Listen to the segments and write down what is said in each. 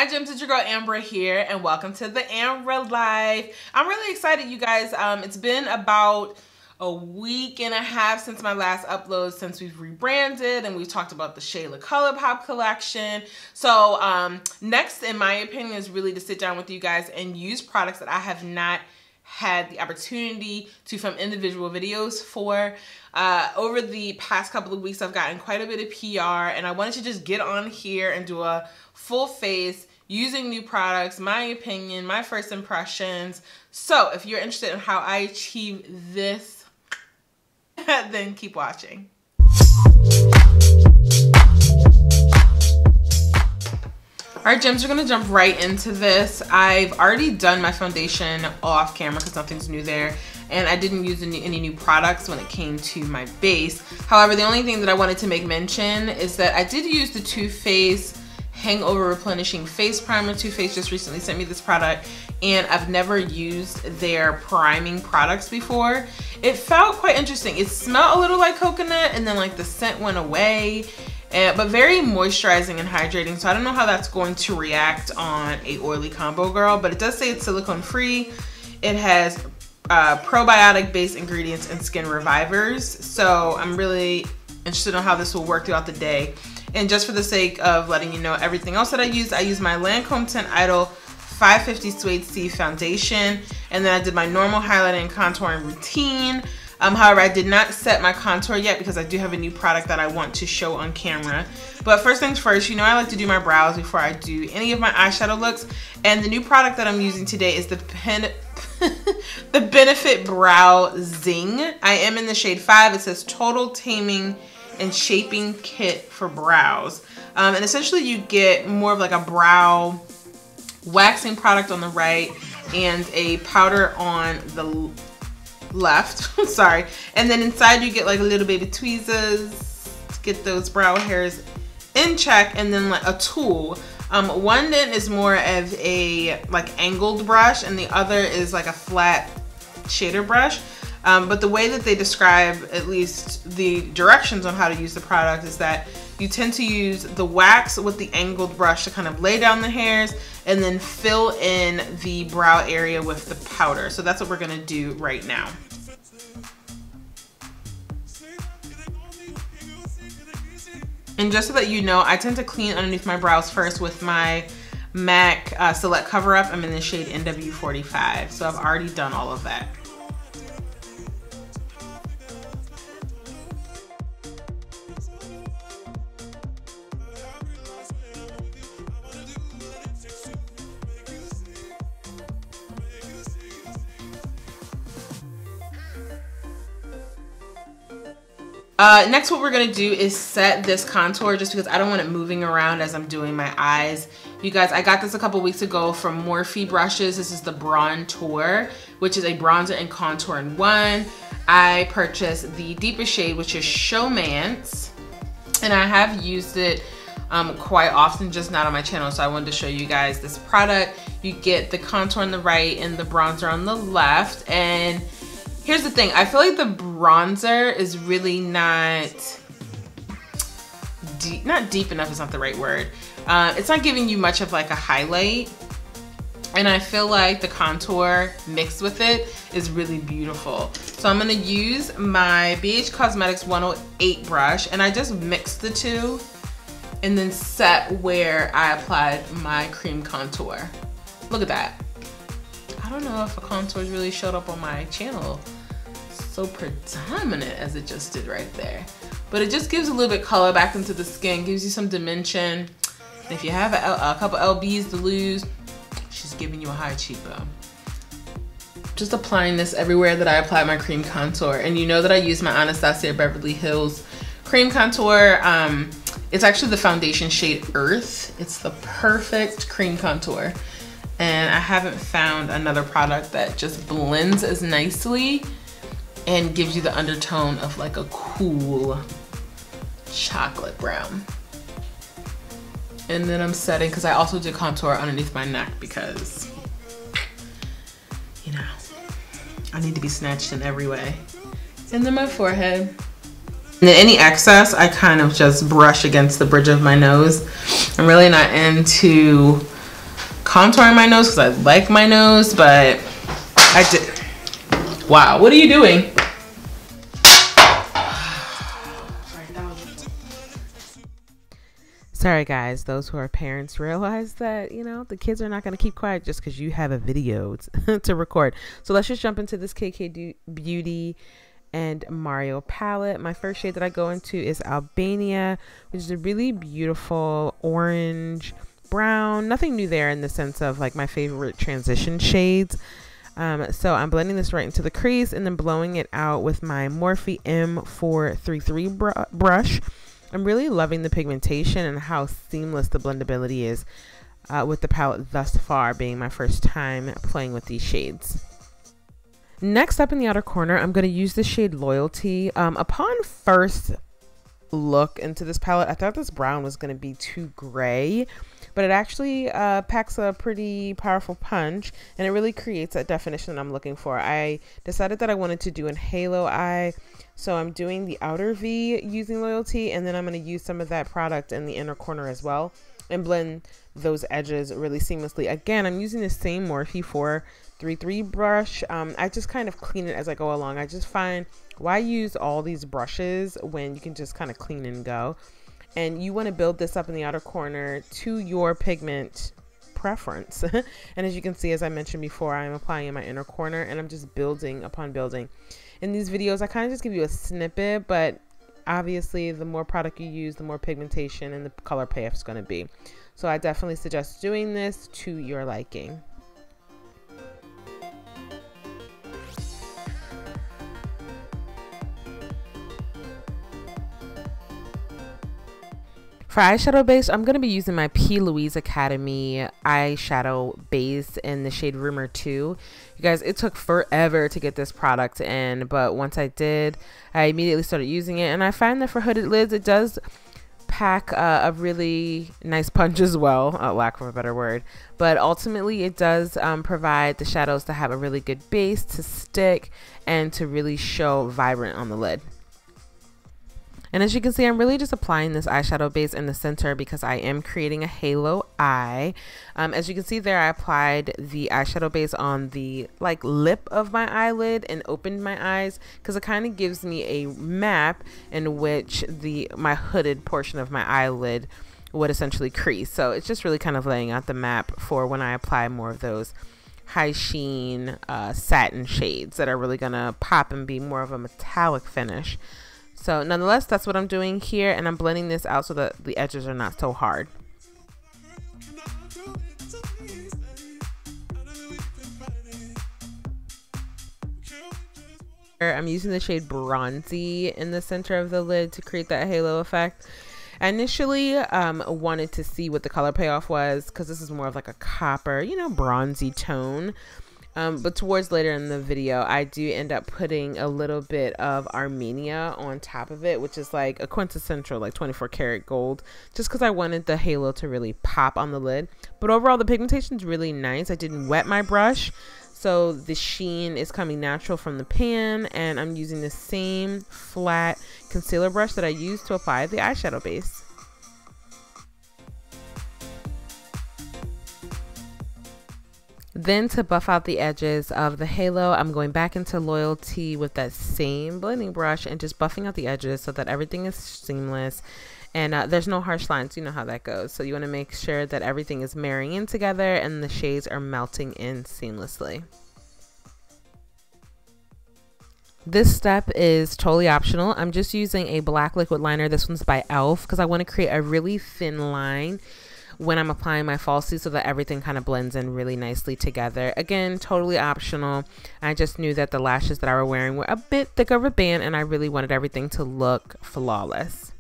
Hi Gems, it's your girl Ambra here, and welcome to the Ambra Life. I'm really excited, you guys. It's been about a week and a half since my last upload, since we've rebranded and we've talked about the Shayla ColourPop collection. So next, in my opinion, is really to sit down with you guys and use products that I have not had the opportunity to film individual videos for. Over the past couple of weeks, I've gotten quite a bit of PR, and I wanted to just get on here and do a full face using new products, my opinion, my first impressions. So if you're interested in how I achieve this, then keep watching. Alright Gems, we're gonna jump right into this. I've already done my foundation off camera because nothing's new there, and I didn't use any new products when it came to my base. However, the only thing that I wanted to make mention is that I did use the Too Faced Hangover Replenishing Face Primer. Too Faced just recently sent me this product, and I've never used their priming products before. It felt quite interesting. It smelled a little like coconut, and then like the scent went away. But very moisturizing and hydrating, so I don't know how that's going to react on a oily combo girl, but it does say it's silicone free. It has probiotic based ingredients and skin revivers, so I'm really interested in how this will work throughout the day. And just for the sake of letting you know everything else that I use my Lancome Tint Idol 550 Suede C foundation, and then I did my normal highlighting and contouring routine. However, I did not set my contour yet because I do have a new product that I want to show on camera. But first things first, you know I like to do my brows before I do any of my eyeshadow looks. And the new product that I'm using today is the Benefit Brow Zing. I am in the shade 5. It says Total Taming and Shaping Kit for Brows. And essentially you get more of like a brow waxing product on the right and a powder on the left. Sorry. And then inside you get like a little baby tweezers to get those brow hairs in check, and then like a tool. One then is more of a like angled brush, and the other is like a flat shader brush. But the way that they describe at least the directions on how to use the product is that you tend to use the wax with the angled brush to kind of lay down the hairs and then fill in the brow area with the powder. So that's what we're gonna do right now. And just so that you know, I tend to clean underneath my brows first with my MAC Select Cover Up. I'm in the shade NW45, so I've already done all of that. Next, what we're gonna do is set this contour, just because I don't want it moving around as I'm doing my eyes. You guys, I got this a couple weeks ago from Morphe Brushes. This is the Bronzer, which is a bronzer and contour in one. I purchased the deepest shade, which is Showmance, and I have used it quite often, just not on my channel, so I wanted to show you guys this product. You get the contour on the right and the bronzer on the left, and here's the thing, I feel like the bronzer is really not deep enough is not the right word. It's not giving you much of like a highlight. And I feel like the contour mixed with it is really beautiful. So I'm gonna use my BH Cosmetics 108 brush, and I just mixed the two and then set where I applied my cream contour. Look at that. I don't know if a contour really showed up on my channel so predominant as it just did right there, but it just gives a little bit color back into the skin, gives you some dimension. And if you have a couple lbs to lose, she's giving you a high cheekbone. Just applying this everywhere that I apply my cream contour, and you know that I use my Anastasia Beverly Hills cream contour. It's actually the foundation shade Earth. It's the perfect cream contour, and I haven't found another product that just blends as nicely and gives you the undertone of like a cool chocolate brown. And then I'm setting, because I also did contour underneath my neck because, you know, I need to be snatched in every way. And then my forehead. And then any excess, I kind of just brush against the bridge of my nose. I'm really not into contouring my nose because I like my nose, but I did. Wow, what are you doing? Sorry guys, those who are parents realize that, you know, the kids are not going to keep quiet just because you have a video to record. So let's just jump into this KK Beauty and Mario palette. My first shade that I go into is Albania, which is a really beautiful orange, brown, nothing new there in the sense of like my favorite transition shades. So I'm blending this right into the crease and then blowing it out with my Morphe M433 brush. I'm really loving the pigmentation and how seamless the blendability is with the palette thus far, being my first time playing with these shades. Next up in the outer corner, I'm going to use the shade Loyalty. Upon first look into this palette, I thought this brown was going to be too gray, but it actually packs a pretty powerful punch, and it really creates that definition that I'm looking for. I decided that I wanted to do a halo eye, so I'm doing the outer V using Loyalty, and then I'm going to use some of that product in the inner corner as well and blend those edges really seamlessly. Again, I'm using the same Morphe 433 brush. I just kind of clean it as I go along. I just find, why use all these brushes when you can just kind of clean and go? And you want to build this up in the outer corner to your pigment preference. And as you can see, as I mentioned before, I'm applying in my inner corner and I'm just building upon building. In these videos, I kind of just give you a snippet, but obviously the more product you use, the more pigmentation and the color payoff is going to be. So I definitely suggest doing this to your liking. For eyeshadow base, I'm going to be using my P. Louise Academy eyeshadow base in the shade Rumor 2. You guys, it took forever to get this product in, but once I did, I immediately started using it, and I find that for hooded lids, it does pack a really nice punch as well, lack of a better word, but ultimately it does provide the shadows to have a really good base to stick and to really show vibrant on the lid. And as you can see, I'm really just applying this eyeshadow base in the center because I am creating a halo eye. As you can see there, I applied the eyeshadow base on the like lip of my eyelid and opened my eyes because it kind of gives me a map in which my hooded portion of my eyelid would essentially crease. So it's just really kind of laying out the map for when I apply more of those high sheen satin shades that are really gonna pop and be more of a metallic finish. So nonetheless, that's what I'm doing here, and I'm blending this out so that the edges are not so hard. I'm using the shade Bronzy in the center of the lid to create that halo effect. I initially wanted to see what the color payoff was because this is more of like a copper, you know, bronzy tone. But towards later in the video, I do end up putting a little bit of Armenia on top of it, which is like a quintessential like 24 karat gold, just because I wanted the halo to really pop on the lid. But overall, the pigmentation is really nice. I didn't wet my brush, so the sheen is coming natural from the pan, and I'm using the same flat concealer brush that I used to apply the eyeshadow base. Then to buff out the edges of the halo, I'm going back into Loyalty with that same blending brush and just buffing out the edges so that everything is seamless and there's no harsh lines. You know how that goes. So you want to make sure that everything is marrying in together and the shades are melting in seamlessly. This step is totally optional. I'm just using a black liquid liner. This one's by e.l.f. because I want to create a really thin line when I'm applying my falsies so that everything kind of blends in really nicely together. Again, totally optional. I just knew that the lashes that I were wearing were a bit thick of a band and I really wanted everything to look flawless.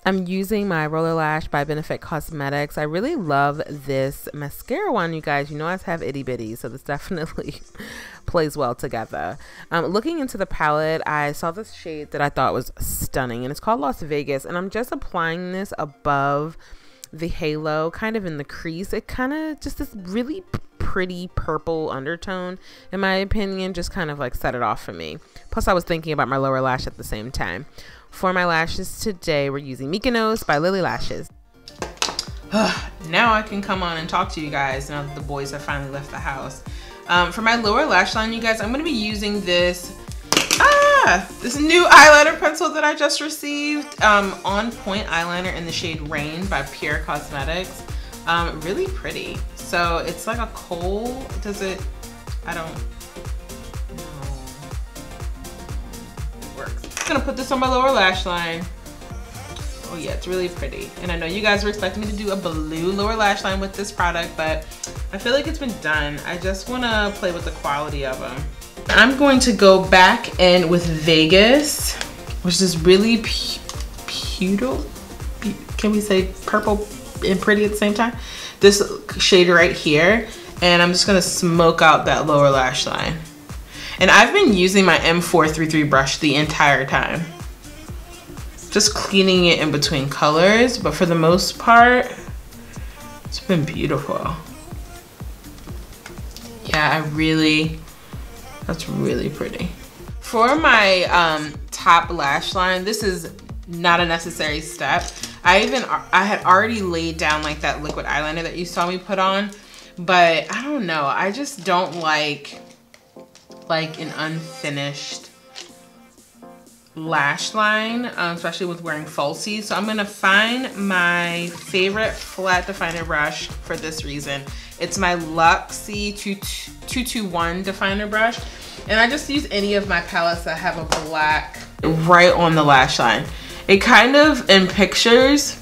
I'm using my Roller Lash by Benefit Cosmetics. I really love this mascara one, you guys. You know I have itty bitty, so this definitely plays well together. Looking into the palette, I saw this shade that I thought was stunning, and it's called Las Vegas, and I'm just applying this above the halo, kind of in the crease. It kind of just this really pretty purple undertone, in my opinion, just kind of like set it off for me. Plus, I was thinking about my lower lash at the same time. For my lashes today, we're using Mykonos by Lily Lashes. Now I can come on and talk to you guys now that the boys have finally left the house. For my lower lash line, you guys, I'm going to be using this new eyeliner pencil that I just received. On Point eyeliner in the shade Rain by Pure Cosmetics. Really pretty. So it's like a kohl. Does it? I don't know. It works. I'm gonna put this on my lower lash line. Oh yeah, it's really pretty. And I know you guys were expecting me to do a blue lower lash line with this product, but I feel like it's been done. I just wanna play with the quality of them. I'm going to go back in with Vegas, which is really pewter. Can we say purple and pretty at the same time? This shade right here. And I'm just gonna smoke out that lower lash line. And I've been using my M433 brush the entire time. Just cleaning it in between colors, but for the most part, it's been beautiful. Yeah, that's really pretty. For my top lash line, this is not a necessary step. I had already laid down like that liquid eyeliner that you saw me put on, but I don't know. I just don't like an unfinished lash line, especially with wearing falsies. So I'm gonna find my favorite flat definer brush for this reason. It's my Luxie 221 definer brush. And I just use any of my palettes that have a black right on the lash line. It kind of, in pictures,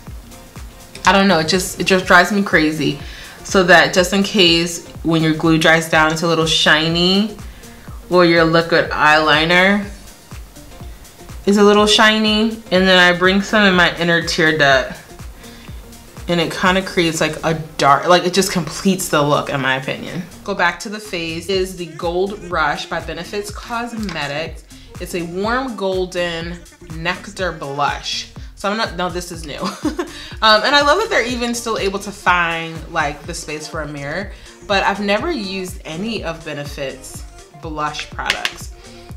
I don't know, it just drives me crazy. So that just in case when your glue dries down, it's a little shiny, or your liquid eyeliner is a little shiny, and then I bring some in my inner tear duct, and it kind of creates like a dark, like it just completes the look in my opinion. Go back to the face. Is the Gold Rush by Benefits Cosmetics. It's a warm golden nectar blush. So I'm not, no, this is new. And I love that they're even still able to find like the space for a mirror, but I've never used any of Benefits blush products.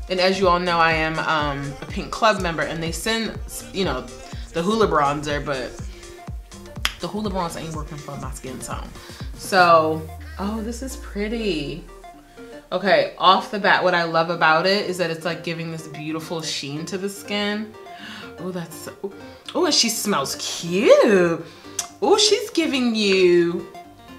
And as you all know, I am a Pink Club member, and they send, you know, the Hoola bronzer, but the Hoola bronzer ain't working for my skin tone. So, oh, this is pretty. Okay, off the bat, what I love about it is that it's like giving this beautiful sheen to the skin. Oh, that's so, oh, and she smells cute. Oh, she's giving you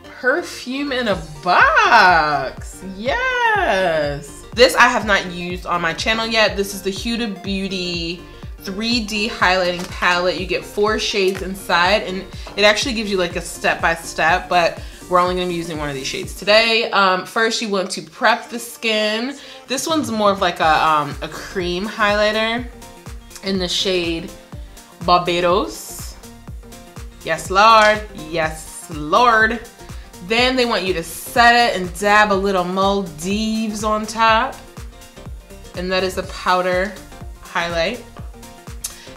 perfume in a box. Yes. This I have not used on my channel yet. This is the Huda Beauty 3D highlighting palette. You get 4 shades inside, and it actually gives you like a step-by-step, but we're only gonna be using one of these shades today. First, you want to prep the skin. This one's more of like a cream highlighter in the shade Barbados. Yes, Lord. Yes, Lord. Then they want you to set it and dab a little Maldives on top. And that is a powder highlight.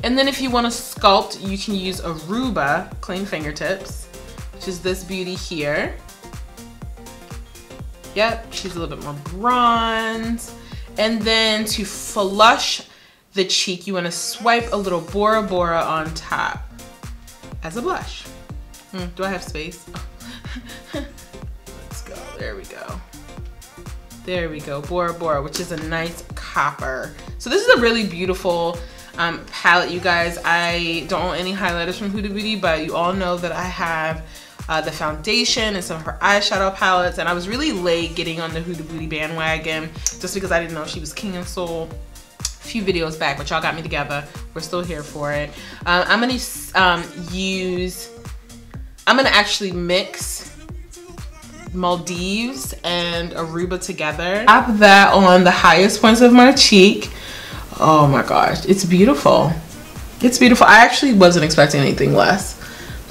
And then if you want to sculpt, you can use Aruba Clean Fingertips, which is this beauty here. Yep, she's a little bit more bronze. And then to flush the cheek, you want to swipe a little Bora Bora on top as a blush. Do I have space? Let's go. There we go. There we go. Bora Bora, which is a nice copper. So this is a really beautiful palette, you guys. I don't own any highlighters from Huda Beauty, but you all know that I have the foundation and some of her eyeshadow palettes, and I was really late getting on the Huda Beauty bandwagon just because I didn't know she was King and Soul a few videos back, but y'all got me together. We're still here for it. I'm gonna actually mix Maldives and Aruba together. Tap that on the highest points of my cheek. Oh my gosh, it's beautiful. It's beautiful. I actually wasn't expecting anything less.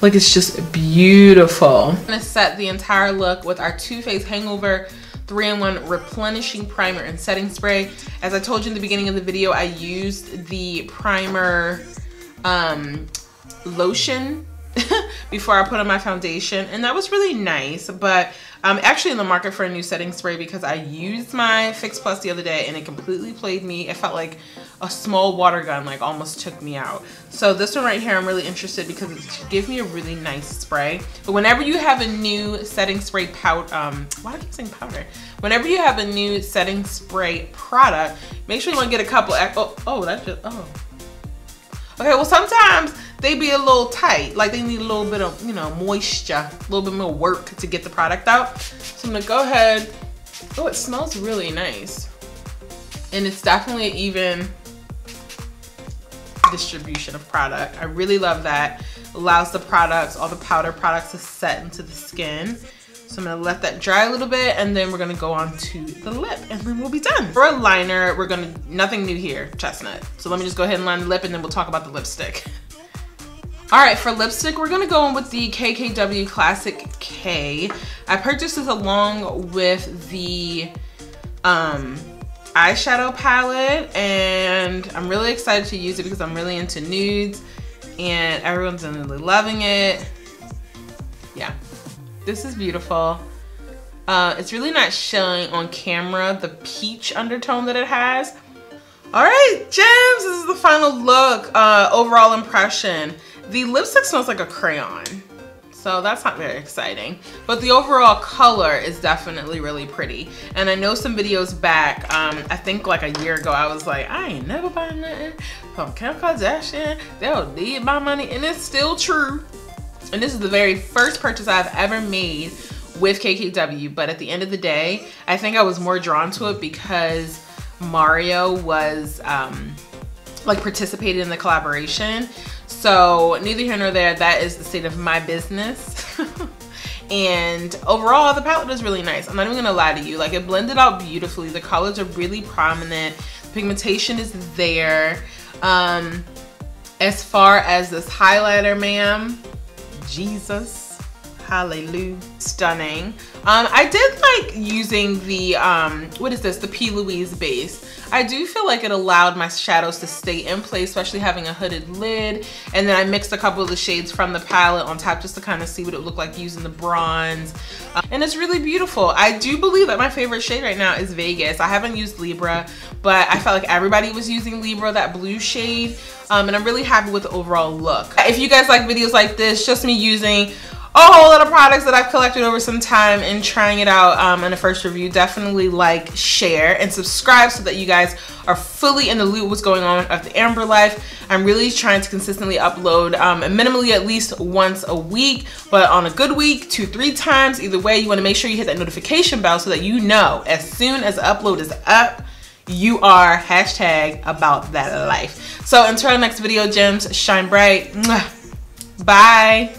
Like, it's just beautiful. I'm gonna set the entire look with our Too Faced Hangover 3-in-1 Replenishing Primer and Setting Spray. As I told you in the beginning of the video, I used the primer lotion before I put on my foundation, and that was really nice. But I'm actually in the market for a new setting spray because I used my Fix Plus the other day and it completely played me. It felt like a small water gun, like almost took me out. So this one right here, I'm really interested because it should give me a really nice spray. But whenever you have a new setting spray powder, why do I keep saying powder? Whenever you have a new setting spray product, make sure you want to get a couple. Okay, well sometimes they be a little tight, like they need a little bit of, you know, moisture, a little bit more work to get the product out. So I'm gonna go ahead. Oh, it smells really nice. And it's definitely an even distribution of product. I really love that. Allows the products, all the powder products to set into the skin. So I'm gonna let that dry a little bit and then we're gonna go on to the lip and then we'll be done. For a liner, we're gonna, nothing new here, chestnut. So let me just go ahead and line the lip and then we'll talk about the lipstick. All right, for lipstick, we're gonna go in with the KKW Classic K. I purchased this along with the eyeshadow palette and I'm really excited to use it because I'm really into nudes and everyone's really loving it. Yeah. This is beautiful. It's really not showing on camera the peach undertone that it has. All right, gems, this is the final look, overall impression. The lipstick smells like a crayon, so that's not very exciting. But the overall color is definitely really pretty. And I know some videos back, I think like a year ago, I was like, I ain't never buying nothing from Kim Kardashian. They'll need my money, and it's still true. And this is the very first purchase I've ever made with KKW, but at the end of the day, I think I was more drawn to it because Mario was like participated in the collaboration. So neither here nor there, that is the state of my business. And overall, the palette is really nice. I'm not even gonna lie to you, like it blended out beautifully. The colors are really prominent. Pigmentation is there. As far as this highlighter, ma'am, Jesus, hallelujah, stunning. I did like using the, what is this, the P. Louise base. I do feel like it allowed my shadows to stay in place, especially having a hooded lid. And then I mixed a couple of the shades from the palette on top just to kind of see what it looked like using the bronze. And it's really beautiful. I do believe that my favorite shade right now is Vegas. I haven't used Libra, but I felt like everybody was using Libra, that blue shade. And I'm really happy with the overall look. If you guys like videos like this, just me using a whole lot of products that I've collected over some time and trying it out in a first review, definitely like, share, and subscribe so that you guys are fully in the loop what's going on of the Ambra life. I'm really trying to consistently upload minimally at least once a week, but on a good week, 2-3 times. Either way, you want to make sure you hit that notification bell so that you know as soon as the upload is up, you are hashtag about that life. So until our next video, gems, shine bright. Bye.